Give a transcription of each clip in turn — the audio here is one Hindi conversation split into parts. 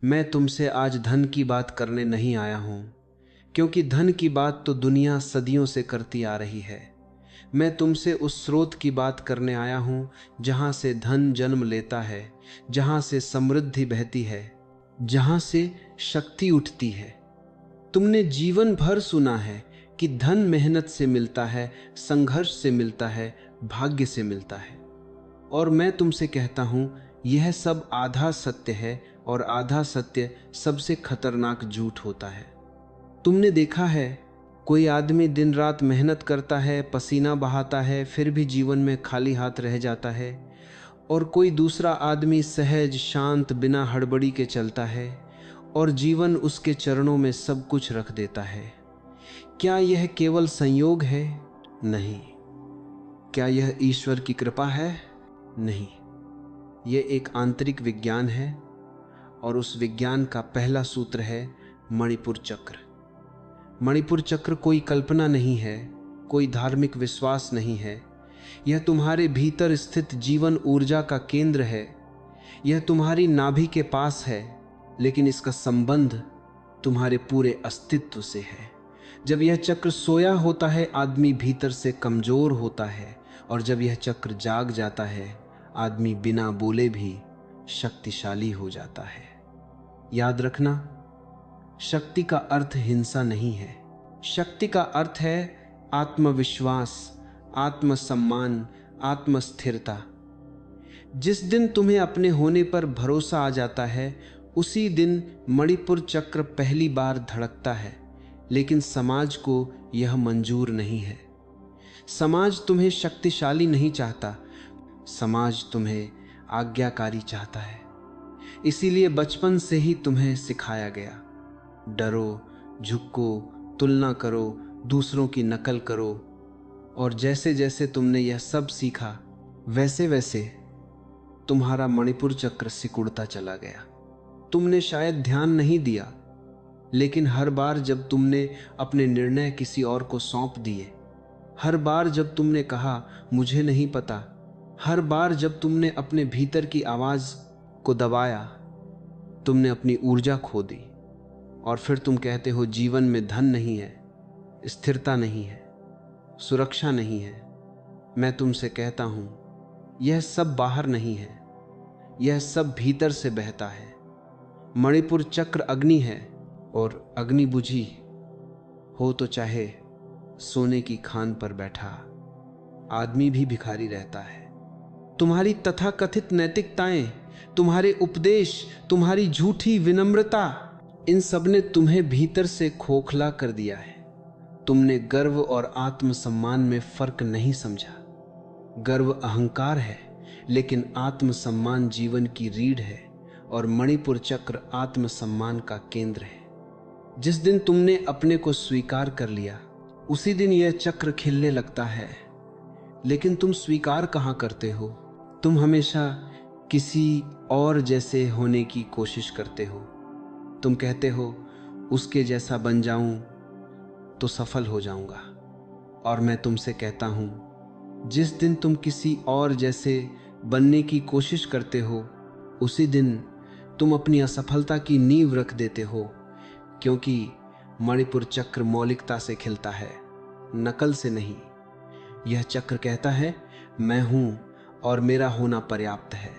मैं तुमसे आज धन की बात करने नहीं आया हूं, क्योंकि धन की बात तो दुनिया सदियों से करती आ रही है। मैं तुमसे उस स्रोत की बात करने आया हूं जहां से धन जन्म लेता है, जहां से समृद्धि बहती है, जहां से शक्ति उठती है। तुमने जीवन भर सुना है कि धन मेहनत से मिलता है, संघर्ष से मिलता है, भाग्य से मिलता है। और मैं तुमसे कहता हूं, यह सब आधा सत्य है और आधा सत्य सबसे खतरनाक झूठ होता है। तुमने देखा है, कोई आदमी दिन रात मेहनत करता है, पसीना बहाता है, फिर भी जीवन में खाली हाथ रह जाता है। और कोई दूसरा आदमी सहज शांत बिना हड़बड़ी के चलता है और जीवन उसके चरणों में सब कुछ रख देता है। क्या यह केवल संयोग है? नहीं। क्या यह ईश्वर की कृपा है? नहीं। यह एक आंतरिक विज्ञान है, और उस विज्ञान का पहला सूत्र है मणिपुर चक्र। मणिपुर चक्र कोई कल्पना नहीं है, कोई धार्मिक विश्वास नहीं है। यह तुम्हारे भीतर स्थित जीवन ऊर्जा का केंद्र है। यह तुम्हारी नाभि के पास है, लेकिन इसका संबंध तुम्हारे पूरे अस्तित्व से है। जब यह चक्र सोया होता है, आदमी भीतर से कमजोर होता है, और जब यह चक्र जाग जाता है, आदमी बिना बोले भी शक्तिशाली हो जाता है। याद रखना, शक्ति का अर्थ हिंसा नहीं है। शक्ति का अर्थ है आत्मविश्वास, आत्मसम्मान, आत्मस्थिरता। जिस दिन तुम्हें अपने होने पर भरोसा आ जाता है, उसी दिन मणिपुर चक्र पहली बार धड़कता है। लेकिन समाज को यह मंजूर नहीं है। समाज तुम्हें शक्तिशाली नहीं चाहता, समाज तुम्हें आज्ञाकारी चाहता है। इसीलिए बचपन से ही तुम्हें सिखाया गया, डरो, झुको, तुलना करो, दूसरों की नकल करो। और जैसे जैसे तुमने यह सब सीखा, वैसे वैसे तुम्हारा मणिपुर चक्र सिकुड़ता चला गया। तुमने शायद ध्यान नहीं दिया, लेकिन हर बार जब तुमने अपने निर्णय किसी और को सौंप दिए, हर बार जब तुमने कहा मुझे नहीं पता, हर बार जब तुमने अपने भीतर की आवाज को दबाया, तुमने अपनी ऊर्जा खो दी। और फिर तुम कहते हो जीवन में धन नहीं है, स्थिरता नहीं है, सुरक्षा नहीं है। मैं तुमसे कहता हूं, यह सब बाहर नहीं है, यह सब भीतर से बहता है। मणिपुर चक्र अग्नि है, और अग्नि बुझी हो तो चाहे सोने की खान पर बैठा आदमी भी भिखारी रहता है। तुम्हारी तथाकथित नैतिकताएं, तुम्हारे उपदेश, तुम्हारी झूठी विनम्रता, इन सब ने तुम्हें भीतर से खोखला कर दिया है। तुमने गर्व और आत्मसम्मान में फर्क नहीं समझा। गर्व अहंकार है, लेकिन आत्मसम्मान जीवन की रीढ़ है, और मणिपुर चक्र आत्मसम्मान का केंद्र है। जिस दिन तुमने अपने को स्वीकार कर लिया, उसी दिन यह चक्र खिलने लगता है। लेकिन तुम स्वीकार कहाँ करते हो? तुम हमेशा किसी और जैसे होने की कोशिश करते हो। तुम कहते हो उसके जैसा बन जाऊं तो सफल हो जाऊंगा। और मैं तुमसे कहता हूं, जिस दिन तुम किसी और जैसे बनने की कोशिश करते हो, उसी दिन तुम अपनी असफलता की नींव रख देते हो। क्योंकि मणिपुर चक्र मौलिकता से खिलता है, नकल से नहीं। यह चक्र कहता है, मैं हूं और मेरा होना पर्याप्त है।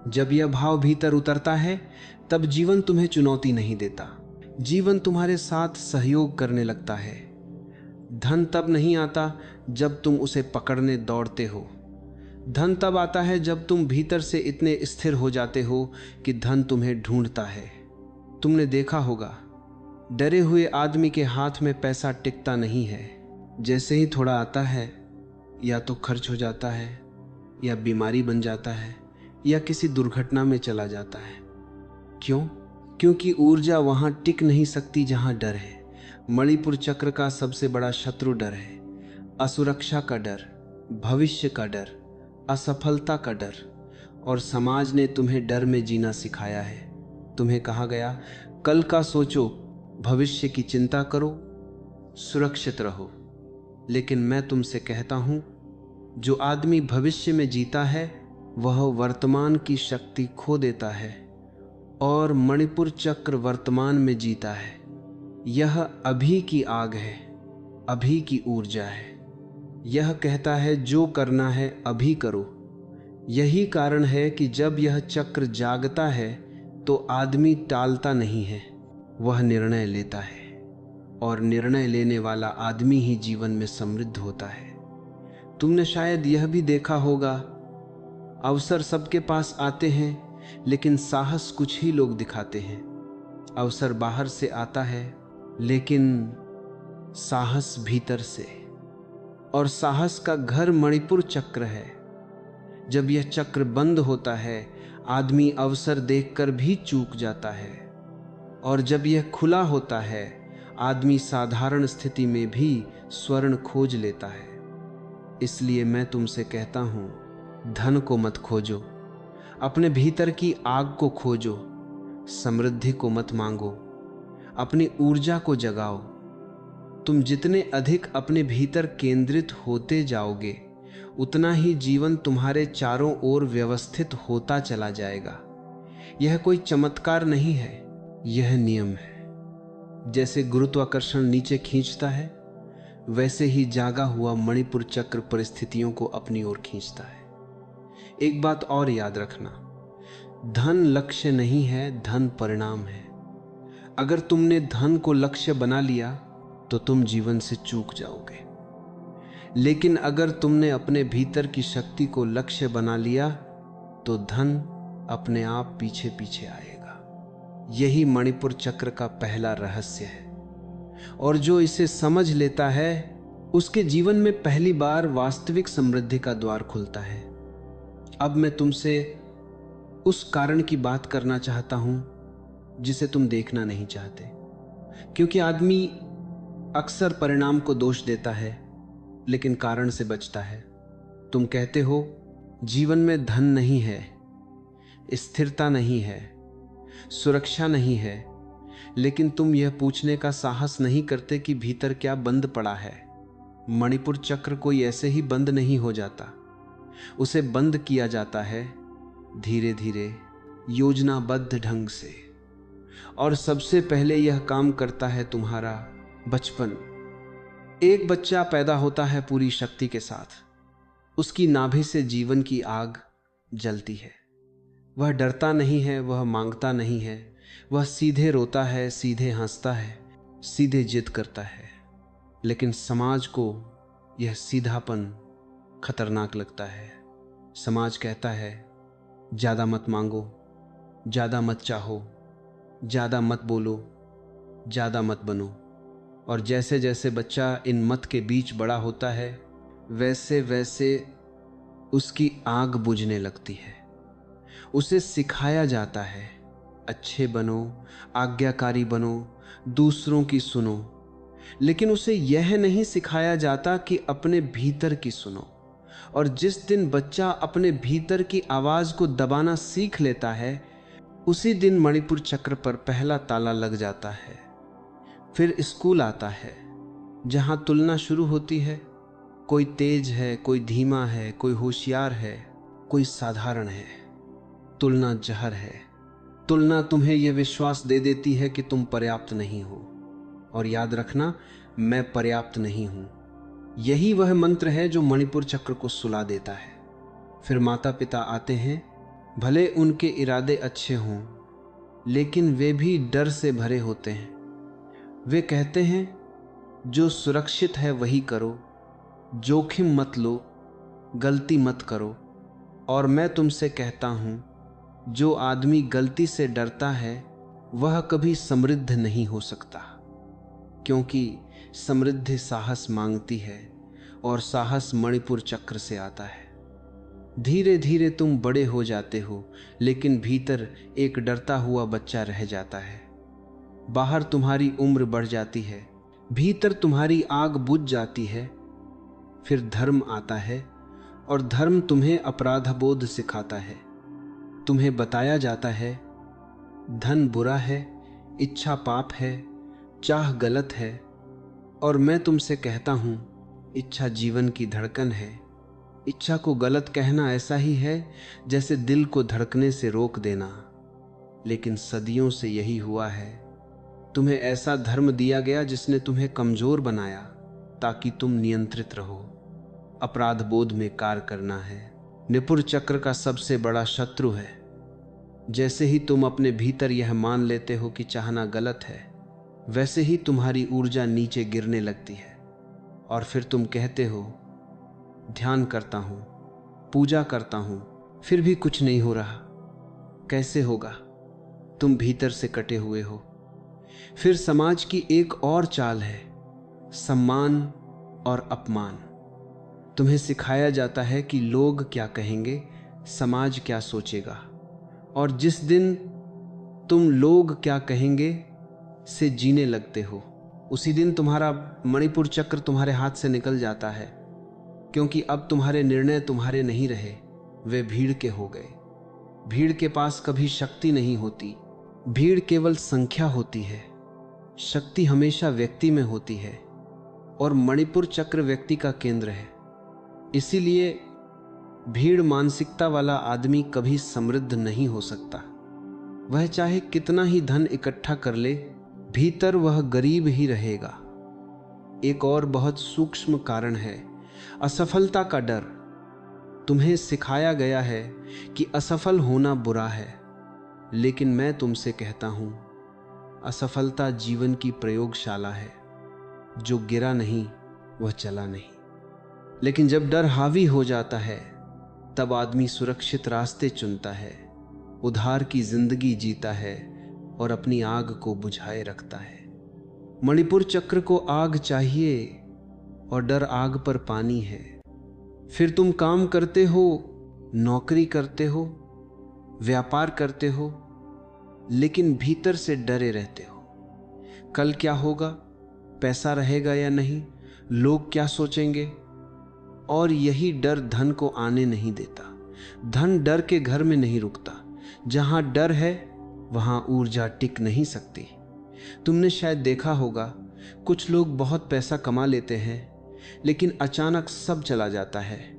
जब यह भाव भीतर उतरता है, तब जीवन तुम्हें चुनौती नहीं देता। जीवन तुम्हारे साथ सहयोग करने लगता है। धन तब नहीं आता जब तुम उसे पकड़ने दौड़ते हो। धन तब आता है जब तुम भीतर से इतने स्थिर हो जाते हो कि धन तुम्हें ढूंढता है। तुमने देखा होगा, डरे हुए आदमी के हाथ में पैसा टिकता नहीं है। जैसे ही थोड़ा आता है, या तो खर्च हो जाता है, या बीमारी बन जाता है, या किसी दुर्घटना में चला जाता है। क्यों? क्योंकि ऊर्जा वहां टिक नहीं सकती जहां डर है। मणिपुर चक्र का सबसे बड़ा शत्रु डर है। असुरक्षा का डर, भविष्य का डर, असफलता का डर। और समाज ने तुम्हें डर में जीना सिखाया है। तुम्हें कहा गया, कल का सोचो, भविष्य की चिंता करो, सुरक्षित रहो। लेकिन मैं तुमसे कहता हूं, जो आदमी भविष्य में जीता है, वह वर्तमान की शक्ति खो देता है और मणिपुर चक्र वर्तमान में जीता है। यह अभी की आग है, अभी की ऊर्जा है। यह कहता है जो करना है अभी करो। यही कारण है कि जब यह चक्र जागता है तो आदमी टालता नहीं है, वह निर्णय लेता है। और निर्णय लेने वाला आदमी ही जीवन में समृद्ध होता है। तुमने शायद यह भी देखा होगा, अवसर सबके पास आते हैं लेकिन साहस कुछ ही लोग दिखाते हैं। अवसर बाहर से आता है लेकिन साहस भीतर से। और साहस का घर मणिपुर चक्र है। जब यह चक्र बंद होता है आदमी अवसर देखकर भी चूक जाता है, और जब यह खुला होता है आदमी साधारण स्थिति में भी स्वर्ण खोज लेता है। इसलिए मैं तुमसे कहता हूं, धन को मत खोजो, अपने भीतर की आग को खोजो। समृद्धि को मत मांगो, अपनी ऊर्जा को जगाओ। तुम जितने अधिक अपने भीतर केंद्रित होते जाओगे उतना ही जीवन तुम्हारे चारों ओर व्यवस्थित होता चला जाएगा। यह कोई चमत्कार नहीं है, यह नियम है। जैसे गुरुत्वाकर्षण नीचे खींचता है वैसे ही जागा हुआ मणिपुर चक्र परिस्थितियों को अपनी ओर खींचता है। एक बात और याद रखना, धन लक्ष्य नहीं है, धन परिणाम है। अगर तुमने धन को लक्ष्य बना लिया तो तुम जीवन से चूक जाओगे, लेकिन अगर तुमने अपने भीतर की शक्ति को लक्ष्य बना लिया तो धन अपने आप पीछे पीछे आएगा। यही मणिपुर चक्र का पहला रहस्य है, और जो इसे समझ लेता है उसके जीवन में पहली बार वास्तविक समृद्धि का द्वार खुलता है। अब मैं तुमसे उस कारण की बात करना चाहता हूं जिसे तुम देखना नहीं चाहते, क्योंकि आदमी अक्सर परिणाम को दोष देता है लेकिन कारण से बचता है। तुम कहते हो जीवन में धन नहीं है, स्थिरता नहीं है, सुरक्षा नहीं है, लेकिन तुम यह पूछने का साहस नहीं करते कि भीतर क्या बंद पड़ा है। मणिपुर चक्र कोई ऐसे ही बंद नहीं हो जाता, उसे बंद किया जाता है धीरे धीरे, योजनाबद्ध ढंग से। और सबसे पहले यह काम करता है तुम्हारा बचपन। एक बच्चा पैदा होता है पूरी शक्ति के साथ, उसकी नाभि से जीवन की आग जलती है। वह डरता नहीं है, वह मांगता नहीं है, वह सीधे रोता है, सीधे हंसता है, सीधे जिद करता है। लेकिन समाज को यह सीधापन खतरनाक लगता है। समाज कहता है ज़्यादा मत मांगो, ज़्यादा मत चाहो, ज़्यादा मत बोलो, ज़्यादा मत बनो। और जैसे जैसे बच्चा इन मत के बीच बड़ा होता है वैसे वैसे उसकी आग बुझने लगती है। उसे सिखाया जाता है अच्छे बनो, आज्ञाकारी बनो, दूसरों की सुनो, लेकिन उसे यह नहीं सिखाया जाता कि अपने भीतर की सुनो। और जिस दिन बच्चा अपने भीतर की आवाज को दबाना सीख लेता है उसी दिन मणिपुर चक्र पर पहला ताला लग जाता है। फिर स्कूल आता है जहां तुलना शुरू होती है। कोई तेज है, कोई धीमा है, कोई होशियार है, कोई साधारण है। तुलना जहर है। तुलना तुम्हें यह विश्वास दे देती है कि तुम पर्याप्त नहीं हो। और याद रखना, मैं पर्याप्त नहीं हूं। यही वह मंत्र है जो मणिपुर चक्र को सुला देता है। फिर माता पिता आते हैं, भले उनके इरादे अच्छे हों लेकिन वे भी डर से भरे होते हैं। वे कहते हैं जो सुरक्षित है वही करो, जोखिम मत लो, गलती मत करो। और मैं तुमसे कहता हूं, जो आदमी गलती से डरता है वह कभी समृद्ध नहीं हो सकता, क्योंकि समृद्धि साहस मांगती है और साहस मणिपुर चक्र से आता है। धीरे धीरे तुम बड़े हो जाते हो लेकिन भीतर एक डरता हुआ बच्चा रह जाता है। बाहर तुम्हारी उम्र बढ़ जाती है, भीतर तुम्हारी आग बुझ जाती है। फिर धर्म आता है और धर्म तुम्हें अपराधबोध सिखाता है। तुम्हें बताया जाता है धन बुरा है, इच्छा पाप है, चाह गलत है। और मैं तुमसे कहता हूं, इच्छा जीवन की धड़कन है। इच्छा को गलत कहना ऐसा ही है जैसे दिल को धड़कने से रोक देना। लेकिन सदियों से यही हुआ है। तुम्हें ऐसा धर्म दिया गया जिसने तुम्हें कमजोर बनाया ताकि तुम नियंत्रित रहो। अपराध बोध में कार्य करना है निपुर चक्र का सबसे बड़ा शत्रु है। जैसे ही तुम अपने भीतर यह मान लेते हो कि चाहना गलत है, वैसे ही तुम्हारी ऊर्जा नीचे गिरने लगती है और फिर तुम कहते हो, ध्यान करता हूं, पूजा करता हूं, फिर भी कुछ नहीं हो रहा। कैसे होगा? तुम भीतर से कटे हुए हो। फिर समाज की एक और चाल है, सम्मान और अपमान। तुम्हें सिखाया जाता है कि लोग क्या कहेंगे, समाज क्या सोचेगा, और जिस दिन तुम लोग क्या कहेंगे से जीने लगते हो, उसी दिन तुम्हारा मणिपुर चक्र तुम्हारे हाथ से निकल जाता है, क्योंकि अब तुम्हारे निर्णय तुम्हारे नहीं रहे, वे भीड़ के हो गए। भीड़ के पास कभी शक्ति नहीं होती, भीड़ केवल संख्या होती है। शक्ति हमेशा व्यक्ति में होती है और मणिपुर चक्र व्यक्ति का केंद्र है। इसीलिए भीड़ मानसिकता वाला आदमी कभी समृद्ध नहीं हो सकता। वह चाहे कितना ही धन इकट्ठा कर ले, भीतर वह गरीब ही रहेगा। एक और बहुत सूक्ष्म कारण है असफलता का डर। तुम्हें सिखाया गया है कि असफल होना बुरा है, लेकिन मैं तुमसे कहता हूं, असफलता जीवन की प्रयोगशाला है। जो गिरा नहीं वह चला नहीं। लेकिन जब डर हावी हो जाता है, तब आदमी सुरक्षित रास्ते चुनता है, उधार की जिंदगी जीता है और अपनी आग को बुझाए रखता है। मणिपुर चक्र को आग चाहिए और डर आग पर पानी है। फिर तुम काम करते हो, नौकरी करते हो, व्यापार करते हो, लेकिन भीतर से डरे रहते हो। कल क्या होगा, पैसा रहेगा या नहीं, लोग क्या सोचेंगे। और यही डर धन को आने नहीं देता। धन डर के घर में नहीं रुकता। जहां डर है वहां ऊर्जा टिक नहीं सकती। तुमने शायद देखा होगा, कुछ लोग बहुत पैसा कमा लेते हैं, लेकिन अचानक सब चला जाता है।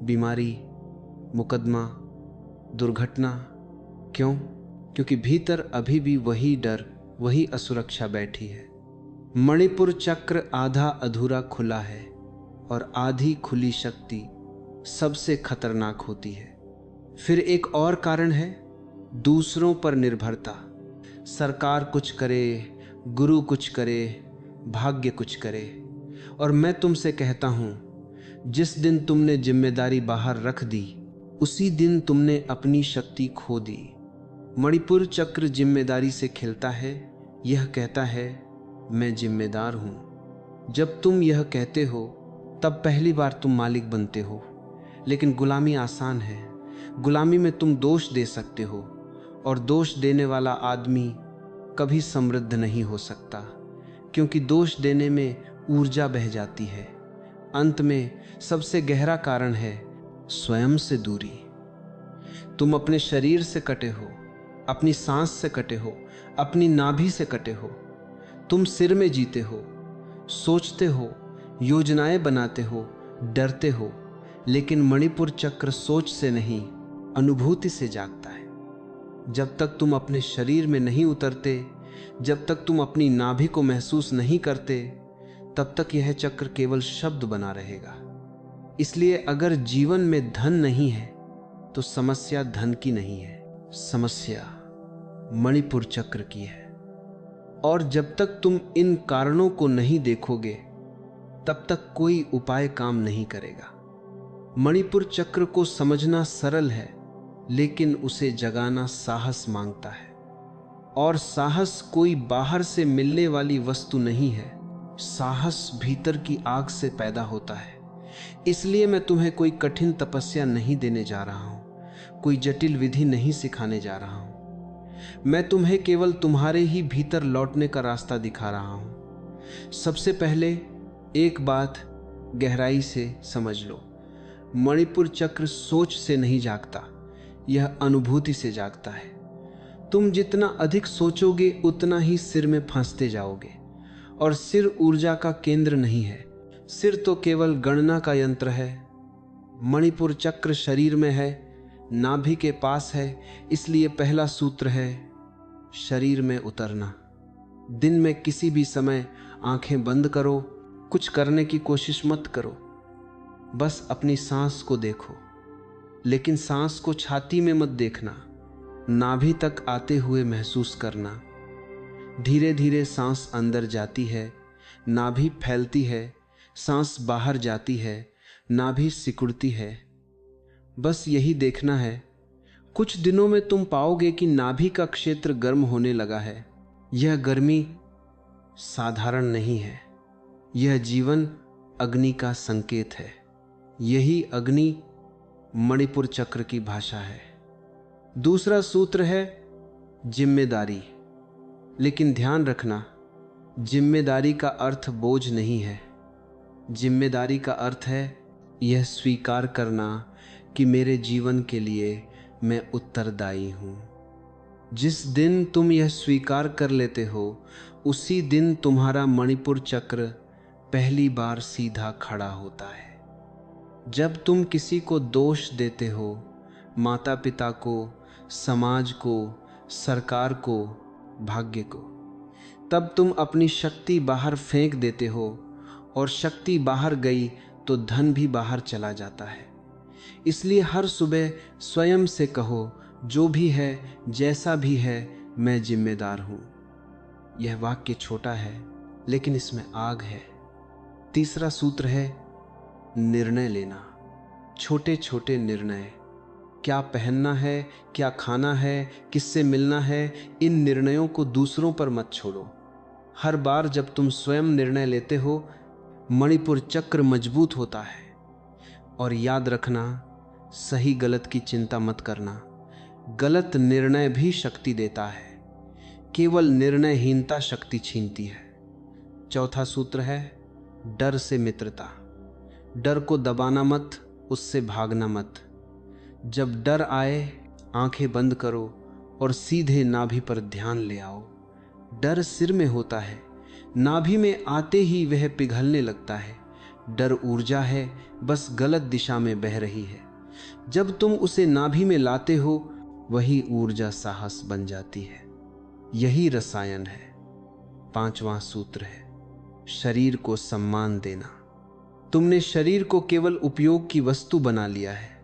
बीमारी, मुकदमा, दुर्घटना। क्यों? क्योंकि भीतर अभी भी वही डर, वही असुरक्षा बैठी है। मणिपुर चक्र आधा अधूरा खुला है और आधी खुली शक्ति सबसे खतरनाक होती है। फिर एक और कारण है दूसरों पर निर्भरता। सरकार कुछ करे, गुरु कुछ करे, भाग्य कुछ करे, और मैं तुमसे कहता हूं, जिस दिन तुमने जिम्मेदारी बाहर रख दी, उसी दिन तुमने अपनी शक्ति खो दी। मणिपुर चक्र जिम्मेदारी से खेलता है। यह कहता है, मैं जिम्मेदार हूं। जब तुम यह कहते हो, तब पहली बार तुम मालिक बनते हो। लेकिन गुलामी आसान है। गुलामी में तुम दोष दे सकते हो, और दोष देने वाला आदमी कभी समृद्ध नहीं हो सकता, क्योंकि दोष देने में ऊर्जा बह जाती है। अंत में सबसे गहरा कारण है स्वयं से दूरी। तुम अपने शरीर से कटे हो, अपनी सांस से कटे हो, अपनी नाभि से कटे हो। तुम सिर में जीते हो, सोचते हो, योजनाएं बनाते हो, डरते हो, लेकिन मणिपुर चक्र सोच से नहीं, अनुभूति से जागता है। जब तक तुम अपने शरीर में नहीं उतरते, जब तक तुम अपनी नाभि को महसूस नहीं करते, तब तक यह चक्र केवल शब्द बना रहेगा। इसलिए अगर जीवन में धन नहीं है, तो समस्या धन की नहीं है, समस्या मणिपुर चक्र की है। और जब तक तुम इन कारणों को नहीं देखोगे, तब तक कोई उपाय काम नहीं करेगा। मणिपुर चक्र को समझना सरल है, लेकिन उसे जगाना साहस मांगता है। और साहस कोई बाहर से मिलने वाली वस्तु नहीं है। साहस भीतर की आग से पैदा होता है। इसलिए मैं तुम्हें कोई कठिन तपस्या नहीं देने जा रहा हूं, कोई जटिल विधि नहीं सिखाने जा रहा हूं। मैं तुम्हें केवल तुम्हारे ही भीतर लौटने का रास्ता दिखा रहा हूं। सबसे पहले एक बात गहराई से समझ लो, मणिपुर चक्र सोच से नहीं जागता, यह अनुभूति से जागता है। तुम जितना अधिक सोचोगे, उतना ही सिर में फंसते जाओगे। और सिर ऊर्जा का केंद्र नहीं है। सिर तो केवल गणना का यंत्र है। मणिपुर चक्र शरीर में है, नाभि के पास है। इसलिए पहला सूत्र है, शरीर में उतरना। दिन में किसी भी समय आंखें बंद करो, कुछ करने की कोशिश मत करो, बस अपनी सांस को देखो। लेकिन सांस को छाती में मत देखना, नाभि तक आते हुए महसूस करना। धीरे धीरे सांस अंदर जाती है, नाभि फैलती है, सांस बाहर जाती है, नाभि सिकुड़ती है। बस यही देखना है। कुछ दिनों में तुम पाओगे कि नाभि का क्षेत्र गर्म होने लगा है। यह गर्मी साधारण नहीं है, यह जीवन अग्नि का संकेत है। यही अग्नि मणिपुर चक्र की भाषा है। दूसरा सूत्र है जिम्मेदारी। लेकिन ध्यान रखना, जिम्मेदारी का अर्थ बोझ नहीं है। जिम्मेदारी का अर्थ है यह स्वीकार करना कि मेरे जीवन के लिए मैं उत्तरदायी हूँ। जिस दिन तुम यह स्वीकार कर लेते हो, उसी दिन तुम्हारा मणिपुर चक्र पहली बार सीधा खड़ा होता है। जब तुम किसी को दोष देते हो, माता पिता को, समाज को, सरकार को, भाग्य को, तब तुम अपनी शक्ति बाहर फेंक देते हो, और शक्ति बाहर गई तो धन भी बाहर चला जाता है। इसलिए हर सुबह स्वयं से कहो, जो भी है, जैसा भी है, मैं जिम्मेदार हूं। यह वाक्य छोटा है, लेकिन इसमें आग है। तीसरा सूत्र है निर्णय लेना। छोटे छोटे निर्णय, क्या पहनना है, क्या खाना है, किससे मिलना है, इन निर्णयों को दूसरों पर मत छोड़ो। हर बार जब तुम स्वयं निर्णय लेते हो, मणिपुर चक्र मजबूत होता है। और याद रखना, सही गलत की चिंता मत करना। गलत निर्णय भी शक्ति देता है, केवल निर्णयहीनता शक्ति छीनती है। चौथा सूत्र है डर से मित्रता। डर को दबाना मत, उससे भागना मत। जब डर आए, आंखें बंद करो और सीधे नाभि पर ध्यान ले आओ। डर सिर में होता है, नाभि में आते ही वह पिघलने लगता है। डर ऊर्जा है, बस गलत दिशा में बह रही है। जब तुम उसे नाभि में लाते हो, वही ऊर्जा साहस बन जाती है। यही रसायन है। पांचवां सूत्र है शरीर को सम्मान देना। तुमने शरीर को केवल उपयोग की वस्तु बना लिया है।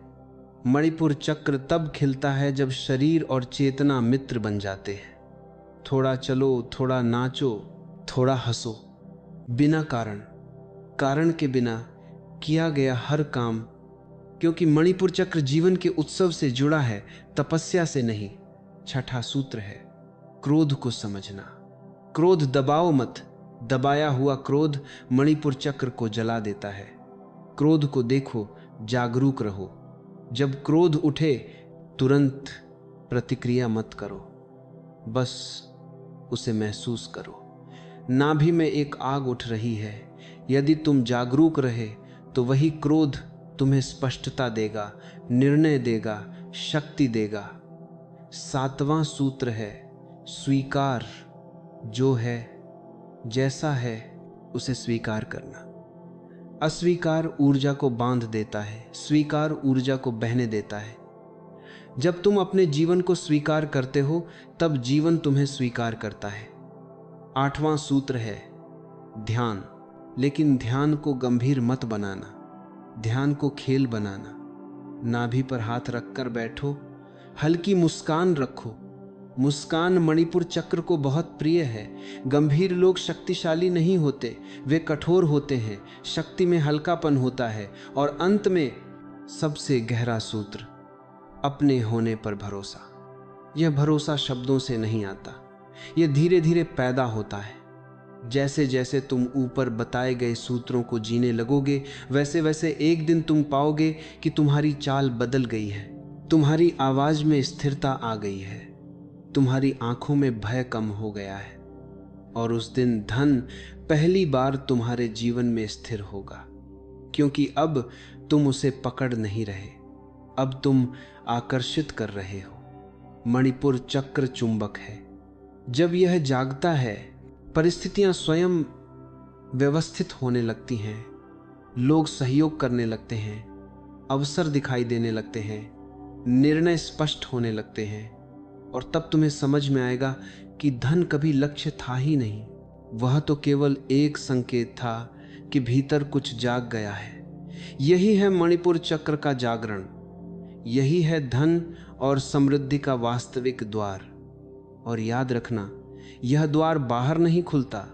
मणिपुर चक्र तब खिलता है जब शरीर और चेतना मित्र बन जाते हैं। थोड़ा चलो, थोड़ा नाचो, थोड़ा हंसो, बिना कारण के बिना किया गया हर काम, क्योंकि मणिपुर चक्र जीवन के उत्सव से जुड़ा है, तपस्या से नहीं। छठा सूत्र है क्रोध को समझना। क्रोध दबाओ मत, दबाया हुआ क्रोध मणिपुर चक्र को जला देता है। क्रोध को देखो, जागरूक रहो। जब क्रोध उठे, तुरंत प्रतिक्रिया मत करो, बस उसे महसूस करो। नाभि में एक आग उठ रही है। यदि तुम जागरूक रहे तो वही क्रोध तुम्हें स्पष्टता देगा, निर्णय देगा, शक्ति देगा। सातवां सूत्र है स्वीकार। जो है, जैसा है, उसे स्वीकार करना। अस्वीकार ऊर्जा को बांध देता है, स्वीकार ऊर्जा को बहने देता है। जब तुम अपने जीवन को स्वीकार करते हो, तब जीवन तुम्हें स्वीकार करता है। आठवां सूत्र है ध्यान। लेकिन ध्यान को गंभीर मत बनाना, ध्यान को खेल बनाना। नाभि पर हाथ रखकर बैठो, हल्की मुस्कान रखो। मुस्कान मणिपुर चक्र को बहुत प्रिय है। गंभीर लोग शक्तिशाली नहीं होते, वे कठोर होते हैं। शक्ति में हल्कापन होता है। और अंत में सबसे गहरा सूत्र, अपने होने पर भरोसा। यह भरोसा शब्दों से नहीं आता, यह धीरे धीरे पैदा होता है। जैसे जैसे तुम ऊपर बताए गए सूत्रों को जीने लगोगे, वैसे वैसे एक दिन तुम पाओगे कि तुम्हारी चाल बदल गई है, तुम्हारी आवाज में स्थिरता आ गई है, तुम्हारी आंखों में भय कम हो गया है। और उस दिन धन पहली बार तुम्हारे जीवन में स्थिर होगा, क्योंकि अब तुम उसे पकड़ नहीं रहे, अब तुम आकर्षित कर रहे हो। मणिपुर चक्र चुंबक है। जब यह जागता है, परिस्थितियां स्वयं व्यवस्थित होने लगती हैं, लोग सहयोग करने लगते हैं, अवसर दिखाई देने लगते हैं, निर्णय स्पष्ट होने लगते हैं। और तब तुम्हें समझ में आएगा कि धन कभी लक्ष्य था ही नहीं, वह तो केवल एक संकेत था कि भीतर कुछ जाग गया है। यही है मणिपुर चक्र का जागरण, यही है धन और समृद्धि का वास्तविक द्वार। और याद रखना, यह द्वार बाहर नहीं खुलता,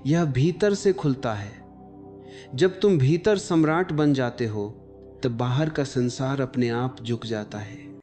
यह भीतर से खुलता है। जब तुम भीतर सम्राट बन जाते हो तब बाहर का संसार अपने आप झुक जाता है।